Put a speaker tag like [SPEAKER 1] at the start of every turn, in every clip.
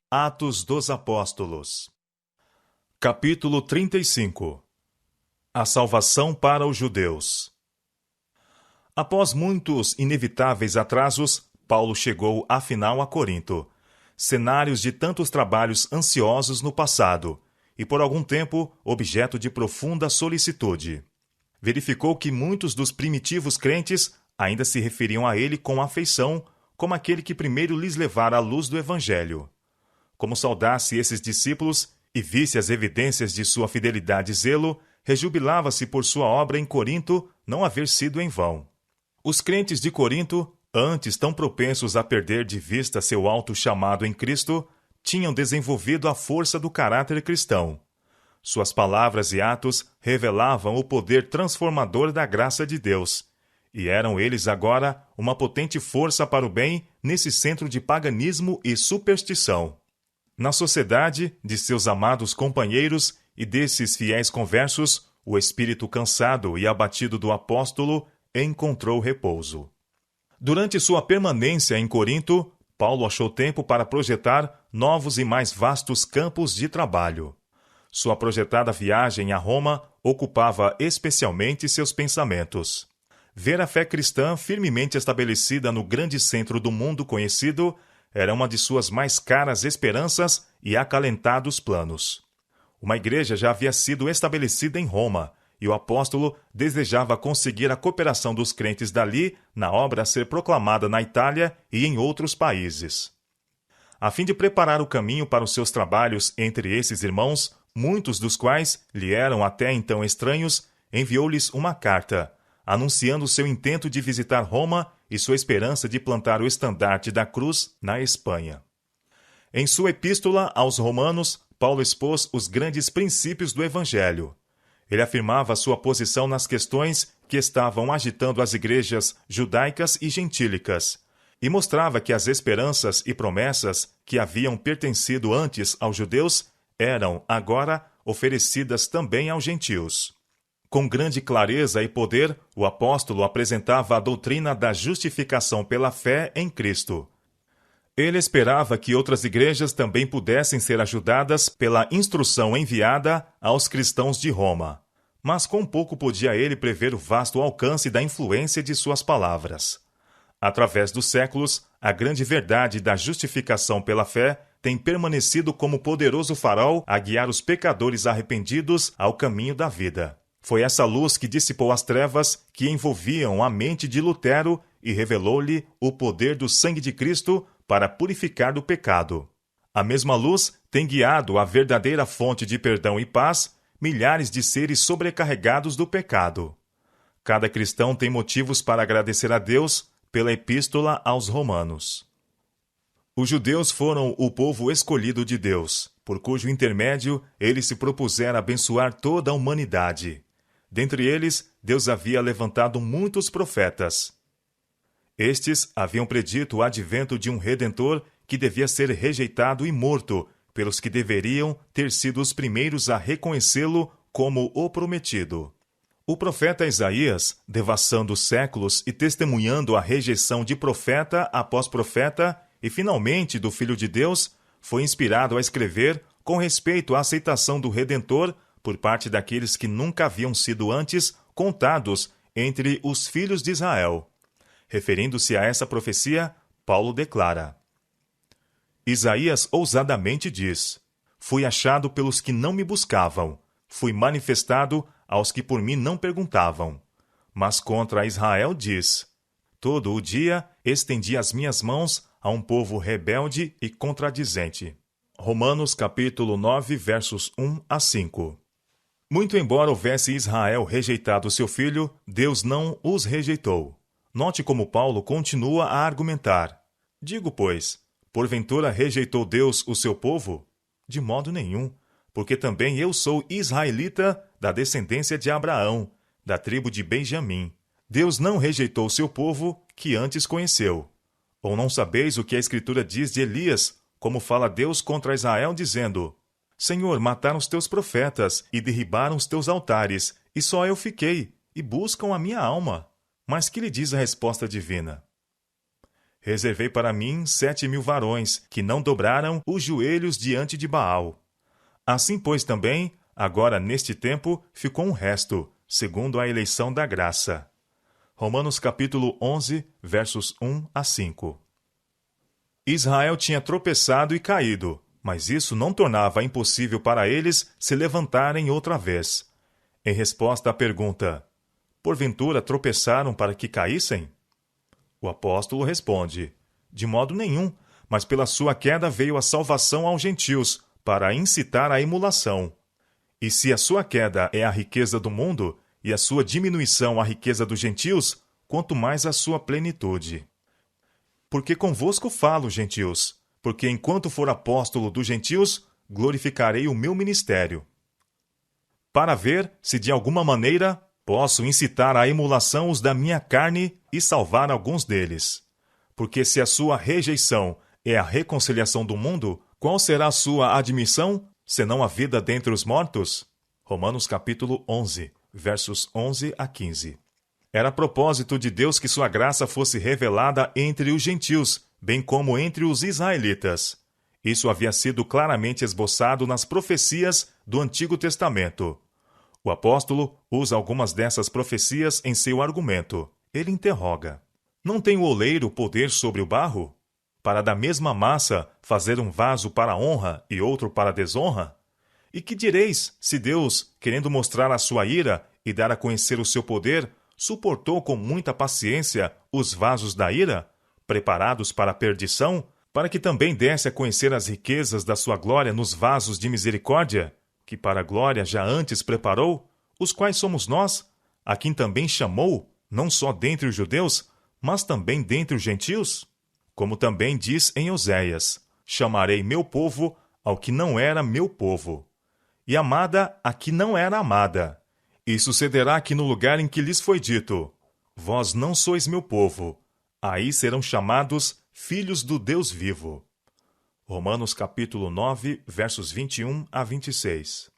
[SPEAKER 1] Atos dos Apóstolos. Capítulo 35. A salvação para os judeus. Após muitos inevitáveis atrasos, Paulo chegou afinal a Corinto, cenários de tantos trabalhos ansiosos no passado, e por algum tempo objeto de profunda solicitude. Verificou que muitos dos primitivos crentes ainda se referiam a ele com afeição, como aquele que primeiro lhes levara a luz do Evangelho. Como saudasse esses discípulos e visse as evidências de sua fidelidade e zelo, rejubilava-se por sua obra em Corinto não haver sido em vão. Os crentes de Corinto, antes tão propensos a perder de vista seu alto chamado em Cristo, tinham desenvolvido a força do caráter cristão. Suas palavras e atos revelavam o poder transformador da graça de Deus, e eram eles agora uma potente força para o bem nesse centro de paganismo e superstição. Na sociedade de seus amados companheiros e desses fiéis conversos, o espírito cansado e abatido do apóstolo encontrou repouso. Durante sua permanência em Corinto, Paulo achou tempo para projetar novos e mais vastos campos de trabalho. Sua projetada viagem a Roma ocupava especialmente seus pensamentos. Ver a fé cristã firmemente estabelecida no grande centro do mundo conhecido era uma de suas mais caras esperanças e acalentados planos. Uma igreja já havia sido estabelecida em Roma, e o apóstolo desejava conseguir a cooperação dos crentes dali na obra a ser proclamada na Itália e em outros países. A fim de preparar o caminho para os seus trabalhos entre esses irmãos, muitos dos quais lhe eram até então estranhos, enviou-lhes uma carta, anunciando seu intento de visitar Roma e sua esperança de plantar o estandarte da cruz na Espanha. Em sua epístola aos Romanos, Paulo expôs os grandes princípios do Evangelho. Ele afirmava sua posição nas questões que estavam agitando as igrejas judaicas e gentílicas, e mostrava que as esperanças e promessas que haviam pertencido antes aos judeus eram, agora, oferecidas também aos gentios. Com grande clareza e poder, o apóstolo apresentava a doutrina da justificação pela fé em Cristo. Ele esperava que outras igrejas também pudessem ser ajudadas pela instrução enviada aos cristãos de Roma. Mas quão pouco podia ele prever o vasto alcance da influência de suas palavras. Através dos séculos, a grande verdade da justificação pela fé tem permanecido como poderoso farol a guiar os pecadores arrependidos ao caminho da vida. Foi essa luz que dissipou as trevas que envolviam a mente de Lutero e revelou-lhe o poder do sangue de Cristo para purificar do pecado. A mesma luz tem guiado a verdadeira fonte de perdão e paz milhares de seres sobrecarregados do pecado. Cada cristão tem motivos para agradecer a Deus pela epístola aos Romanos. Os judeus foram o povo escolhido de Deus, por cujo intermédio ele se propusera abençoar toda a humanidade. Dentre eles, Deus havia levantado muitos profetas. Estes haviam predito o advento de um Redentor que devia ser rejeitado e morto pelos que deveriam ter sido os primeiros a reconhecê-lo como o prometido. O profeta Isaías, devassando séculos e testemunhando a rejeição de profeta após profeta e finalmente do Filho de Deus, foi inspirado a escrever com respeito à aceitação do Redentor por parte daqueles que nunca haviam sido antes contados entre os filhos de Israel. Referindo-se a essa profecia, Paulo declara: Isaías ousadamente diz: Fui achado pelos que não me buscavam, fui manifestado aos que por mim não perguntavam. Mas contra Israel diz: Todo o dia estendi as minhas mãos a um povo rebelde e contradizente. Romanos capítulo 9, versos 1 a 5. Muito embora houvesse Israel rejeitado seu filho, Deus não os rejeitou. Note como Paulo continua a argumentar. Digo, pois, porventura rejeitou Deus o seu povo? De modo nenhum, porque também eu sou israelita da descendência de Abraão, da tribo de Benjamim. Deus não rejeitou seu povo, que antes conheceu. Ou não sabeis o que a Escritura diz de Elias, como fala Deus contra Israel, dizendo: Senhor, mataram os teus profetas e derribaram os teus altares, e só eu fiquei, e buscam a minha alma. Mas que lhe diz a resposta divina? Reservei para mim 7.000 varões, que não dobraram os joelhos diante de Baal. Assim, pois, também, agora neste tempo, ficou um resto, segundo a eleição da graça. Romanos capítulo 11, versos 1 a 5. Israel tinha tropeçado e caído, mas isso não tornava impossível para eles se levantarem outra vez. Em resposta à pergunta, porventura tropeçaram para que caíssem? O apóstolo responde, de modo nenhum, mas pela sua queda veio a salvação aos gentios, para incitar a emulação. E se a sua queda é a riqueza do mundo, e a sua diminuição a riqueza dos gentios, quanto mais a sua plenitude. Porque convosco falo, gentios, porque enquanto for apóstolo dos gentios, glorificarei o meu ministério. Para ver se de alguma maneira posso incitar à emulação os da minha carne e salvar alguns deles. Porque se a sua rejeição é a reconciliação do mundo, qual será a sua admissão, senão a vida dentre os mortos? Romanos capítulo 11, versos 11 a 15. Era propósito de Deus que sua graça fosse revelada entre os gentios, bem como entre os israelitas. Isso havia sido claramente esboçado nas profecias do Antigo Testamento. O apóstolo usa algumas dessas profecias em seu argumento. Ele interroga: não tem o oleiro poder sobre o barro? Para da mesma massa fazer um vaso para a honra e outro para a desonra? E que direis, se Deus, querendo mostrar a sua ira e dar a conhecer o seu poder, suportou com muita paciência os vasos da ira, preparados para a perdição, para que também desse a conhecer as riquezas da sua glória nos vasos de misericórdia, que para a glória já antes preparou, os quais somos nós, a quem também chamou, não só dentre os judeus, mas também dentre os gentios? Como também diz em Oséias, chamarei meu povo ao que não era meu povo, e amada a que não era amada. E sucederá que no lugar em que lhes foi dito, vós não sois meu povo, aí serão chamados filhos do Deus vivo. Romanos capítulo 9, versos 21 a 26.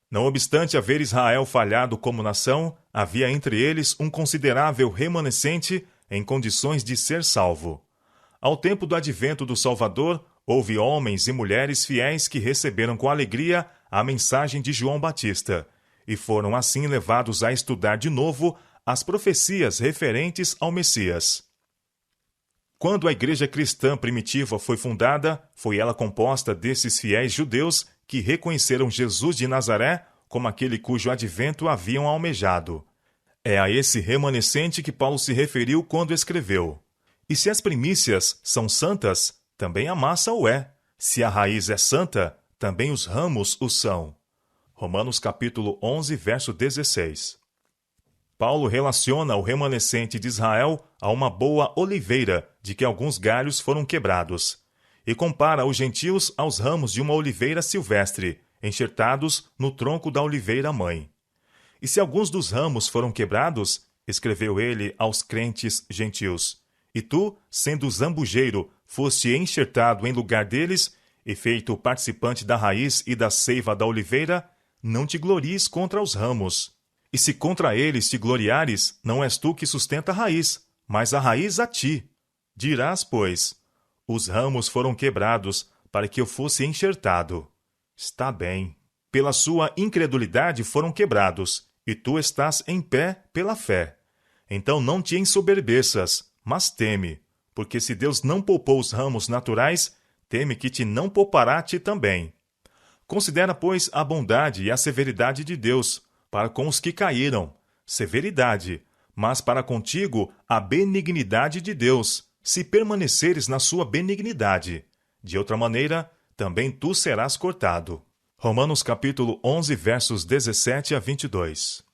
[SPEAKER 1] Não obstante haver Israel falhado como nação, havia entre eles um considerável remanescente em condições de ser salvo. Ao tempo do advento do Salvador, houve homens e mulheres fiéis que receberam com alegria a mensagem de João Batista, e foram assim levados a estudar de novo as profecias referentes ao Messias. Quando a igreja cristã primitiva foi fundada, foi ela composta desses fiéis judeus que reconheceram Jesus de Nazaré como aquele cujo advento haviam almejado. É a esse remanescente que Paulo se referiu quando escreveu: e se as primícias são santas, também a massa o é. Se a raiz é santa, também os ramos o são. Romanos capítulo 11, verso 16. Paulo relaciona o remanescente de Israel a uma boa oliveira, de que alguns galhos foram quebrados, e compara os gentios aos ramos de uma oliveira silvestre, enxertados no tronco da oliveira-mãe. E se alguns dos ramos foram quebrados, escreveu ele aos crentes gentios, e tu, sendo zambujeiro, foste enxertado em lugar deles, e feito participante da raiz e da seiva da oliveira, não te glories contra os ramos. E se contra eles te gloriares, não és tu que sustenta a raiz, mas a raiz a ti. Dirás, pois, os ramos foram quebrados para que eu fosse enxertado. Está bem. Pela sua incredulidade foram quebrados, e tu estás em pé pela fé. Então não te ensoberbeças, mas teme, porque se Deus não poupou os ramos naturais, teme que te não poupará a ti também. Considera, pois, a bondade e a severidade de Deus, para com os que caíram, severidade, mas para contigo a benignidade de Deus, se permaneceres na sua benignidade. De outra maneira, também tu serás cortado. Romanos capítulo 11, versos 17 a 22.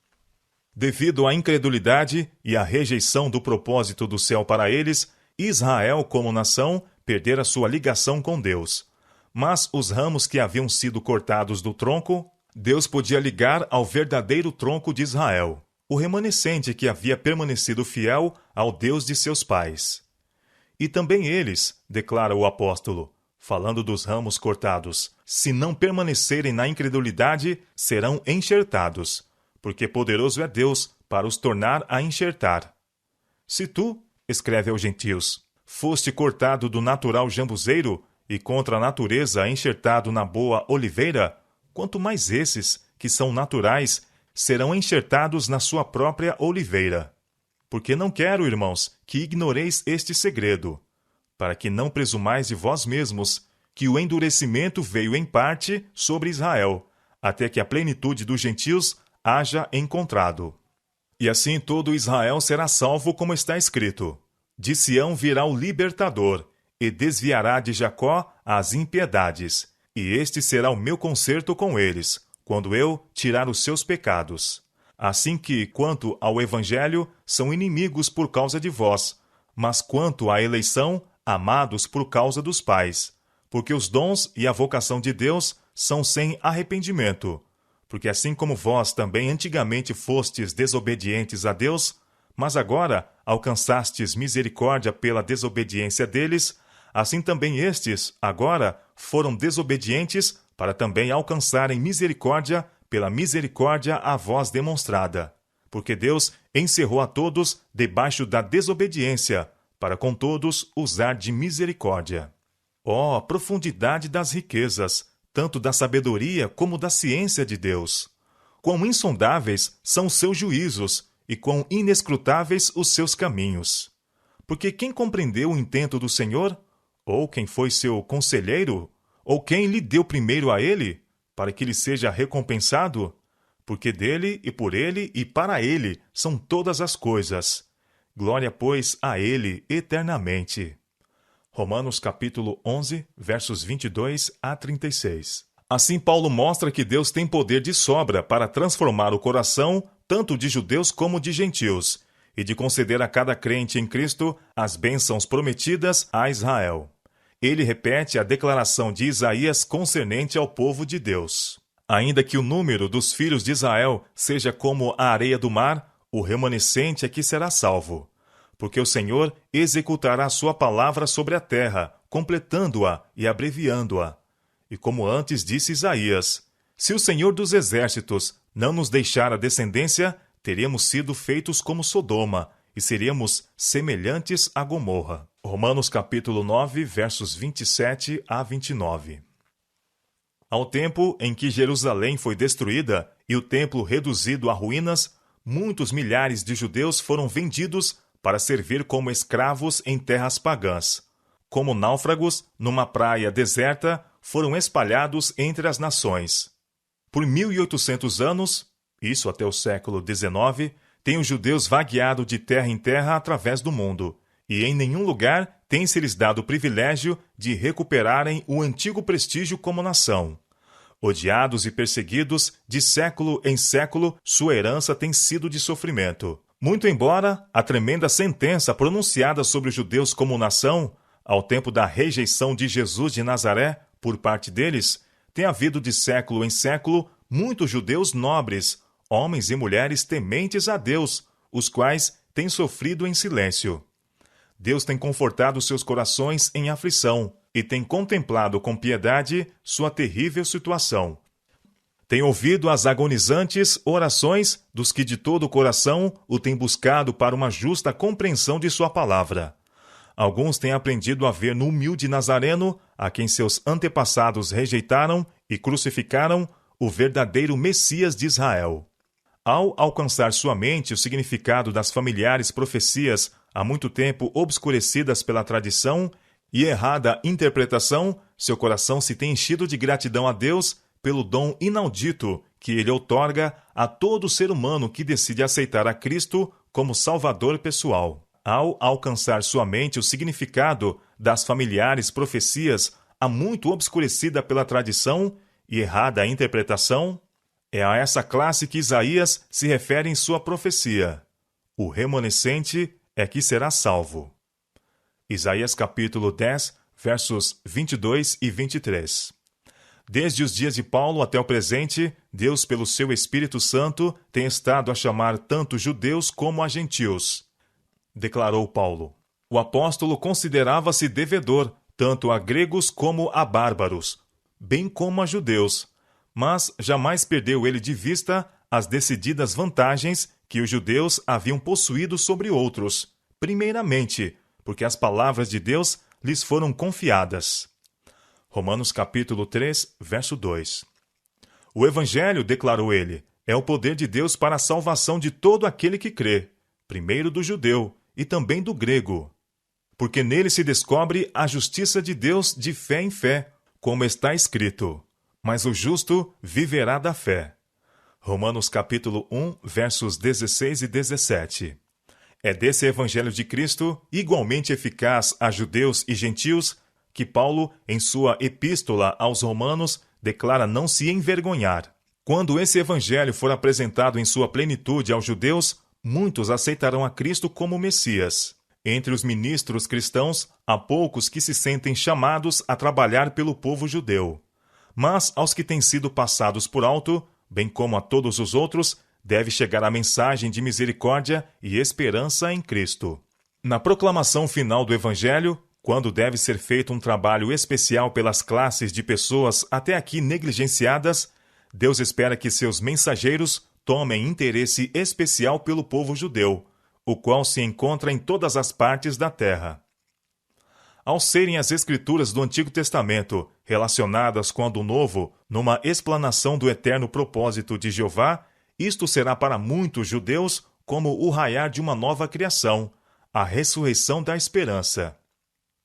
[SPEAKER 1] Devido à incredulidade e à rejeição do propósito do céu para eles, Israel, como nação, perdera sua ligação com Deus. Mas os ramos que haviam sido cortados do tronco, Deus podia ligar ao verdadeiro tronco de Israel, o remanescente que havia permanecido fiel ao Deus de seus pais. E também eles, declara o apóstolo, falando dos ramos cortados, se não permanecerem na incredulidade, serão enxertados, porque poderoso é Deus para os tornar a enxertar. Se tu, escreve aos gentios, foste cortado do natural jambuzeiro e contra a natureza enxertado na boa oliveira, quanto mais esses, que são naturais, serão enxertados na sua própria oliveira. Porque não quero, irmãos, que ignoreis este segredo, para que não presumais de vós mesmos, que o endurecimento veio em parte sobre Israel, até que a plenitude dos gentios haja encontrado. E assim todo Israel será salvo, como está escrito: de Sião virá o libertador, e desviará de Jacó as impiedades, e este será o meu concerto com eles, quando eu tirar os seus pecados. Assim que, quanto ao evangelho, são inimigos por causa de vós, mas quanto à eleição, amados por causa dos pais, porque os dons e a vocação de Deus são sem arrependimento. Porque assim como vós também antigamente fostes desobedientes a Deus, mas agora alcançastes misericórdia pela desobediência deles, assim também estes, agora, foram desobedientes para também alcançarem misericórdia pela misericórdia a vós demonstrada. Porque Deus encerrou a todos debaixo da desobediência, para com todos usar de misericórdia. Ó, profundidade das riquezas, tanto da sabedoria como da ciência de Deus! Quão insondáveis são os seus juízos, e quão inescrutáveis os seus caminhos! Porque quem compreendeu o intento do Senhor? Ou quem foi seu conselheiro? Ou quem lhe deu primeiro a ele, para que lhe seja recompensado? Porque dele, e por ele, e para ele são todas as coisas. Glória, pois, a ele eternamente. Romanos capítulo 11, versos 22 a 36. Assim, Paulo mostra que Deus tem poder de sobra para transformar o coração tanto de judeus como de gentios, e de conceder a cada crente em Cristo as bênçãos prometidas a Israel. Ele repete a declaração de Isaías concernente ao povo de Deus. Ainda que o número dos filhos de Israel seja como a areia do mar, o remanescente é que será salvo. Porque o Senhor executará a sua palavra sobre a terra, completando-a e abreviando-a. E como antes disse Isaías: se o Senhor dos exércitos não nos deixar a descendência, teríamos sido feitos como Sodoma, e seríamos semelhantes a Gomorra. Romanos capítulo 9, versos 27 a 29. Ao tempo em que Jerusalém foi destruída e o templo reduzido a ruínas, muitos milhares de judeus foram vendidos para servir como escravos em terras pagãs. Como náufragos, numa praia deserta, foram espalhados entre as nações. Por 1.800 anos, isso até o século XIX, têm os judeus vagueado de terra em terra através do mundo, e em nenhum lugar tem-se-lhes dado o privilégio de recuperarem o antigo prestígio como nação. Odiados e perseguidos, de século em século, sua herança tem sido de sofrimento. Muito embora a tremenda sentença pronunciada sobre os judeus como nação, ao tempo da rejeição de Jesus de Nazaré por parte deles, tem havido de século em século muitos judeus nobres, homens e mulheres tementes a Deus, os quais têm sofrido em silêncio. Deus tem confortado seus corações em aflição e tem contemplado com piedade sua terrível situação. Tem ouvido as agonizantes orações dos que de todo o coração o têm buscado para uma justa compreensão de sua palavra. Alguns têm aprendido a ver no humilde Nazareno, a quem seus antepassados rejeitaram e crucificaram, o verdadeiro Messias de Israel. Ao alcançar sua mente o significado das familiares profecias há muito tempo obscurecidas pela tradição e errada interpretação, seu coração se tem enchido de gratidão a Deus pelo dom inaudito que ele outorga a todo ser humano que decide aceitar a Cristo como Salvador pessoal. Ao alcançar sua mente o significado das familiares profecias há muito obscurecida pela tradição e errada interpretação, é a essa classe que Isaías se refere em sua profecia. O remanescente é que será salvo. Isaías capítulo 10, versos 22 e 23. Desde os dias de Paulo até o presente, Deus, pelo seu Espírito Santo, tem estado a chamar tanto judeus como a gentios. Declarou Paulo. O apóstolo considerava-se devedor, tanto a gregos como a bárbaros, bem como a judeus, mas jamais perdeu ele de vista as decididas vantagens que os judeus haviam possuído sobre outros, primeiramente, porque as palavras de Deus lhes foram confiadas. Romanos capítulo 3, verso 2. O Evangelho, declarou ele, é o poder de Deus para a salvação de todo aquele que crê, primeiro do judeu e também do grego. Porque nele se descobre a justiça de Deus de fé em fé, como está escrito, mas o justo viverá da fé. Romanos capítulo 1, versos 16 e 17. É desse Evangelho de Cristo, igualmente eficaz a judeus e gentios, que Paulo, em sua epístola aos Romanos, declara não se envergonhar. Quando esse Evangelho for apresentado em sua plenitude aos judeus, muitos aceitarão a Cristo como Messias. Entre os ministros cristãos, há poucos que se sentem chamados a trabalhar pelo povo judeu. Mas aos que têm sido passados por alto, bem como a todos os outros, deve chegar a mensagem de misericórdia e esperança em Cristo. Na proclamação final do Evangelho, quando deve ser feito um trabalho especial pelas classes de pessoas até aqui negligenciadas, Deus espera que seus mensageiros tomem interesse especial pelo povo judeu, o qual se encontra em todas as partes da terra. Ao serem as Escrituras do Antigo Testamento relacionadas com a do Novo numa explanação do eterno propósito de Jeová, isto será para muitos judeus como o raiar de uma nova criação, a ressurreição da esperança.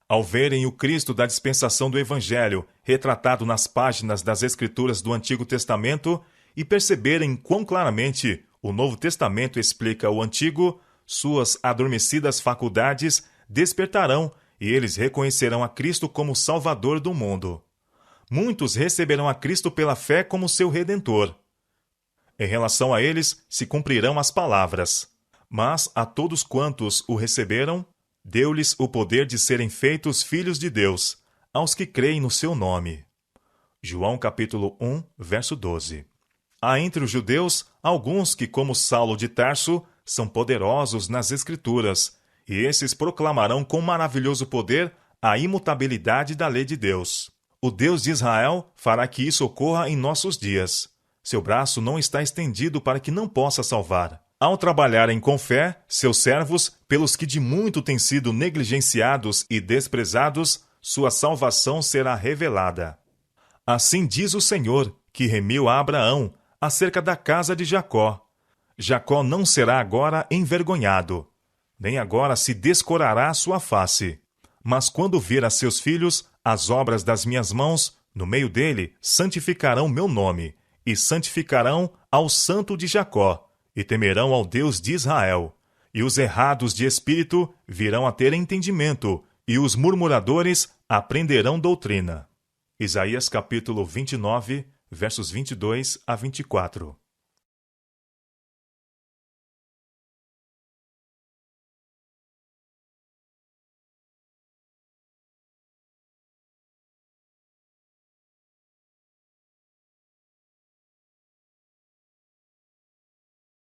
[SPEAKER 1] Ao verem o Cristo da dispensação do Evangelho retratado nas páginas das Escrituras do Antigo Testamento e perceberem quão claramente o Novo Testamento explica o Antigo, suas adormecidas faculdades despertarão e eles reconhecerão a Cristo como Salvador do mundo. Muitos receberão a Cristo pela fé como seu Redentor. Em relação a eles, se cumprirão as palavras. Mas a todos quantos o receberam, deu-lhes o poder de serem feitos filhos de Deus, aos que creem no seu nome. João capítulo 1, verso 12. Há entre os judeus alguns que, como Saulo de Tarso, são poderosos nas Escrituras, e esses proclamarão com maravilhoso poder a imutabilidade da lei de Deus. O Deus de Israel fará que isso ocorra em nossos dias. Seu braço não está estendido para que não possa salvar. Ao trabalharem com fé, seus servos, pelos que de muito têm sido negligenciados e desprezados, sua salvação será revelada. Assim diz o Senhor, que remiu a Abraão, acerca da casa de Jacó. Jacó não será agora envergonhado, nem agora se descorará a sua face. Mas quando vir a seus filhos as obras das minhas mãos, no meio dele santificarão meu nome, e santificarão ao Santo de Jacó, e temerão ao Deus de Israel. E os errados de espírito virão a ter entendimento, e os murmuradores aprenderão doutrina. Isaías capítulo 29, versos 22 a 24.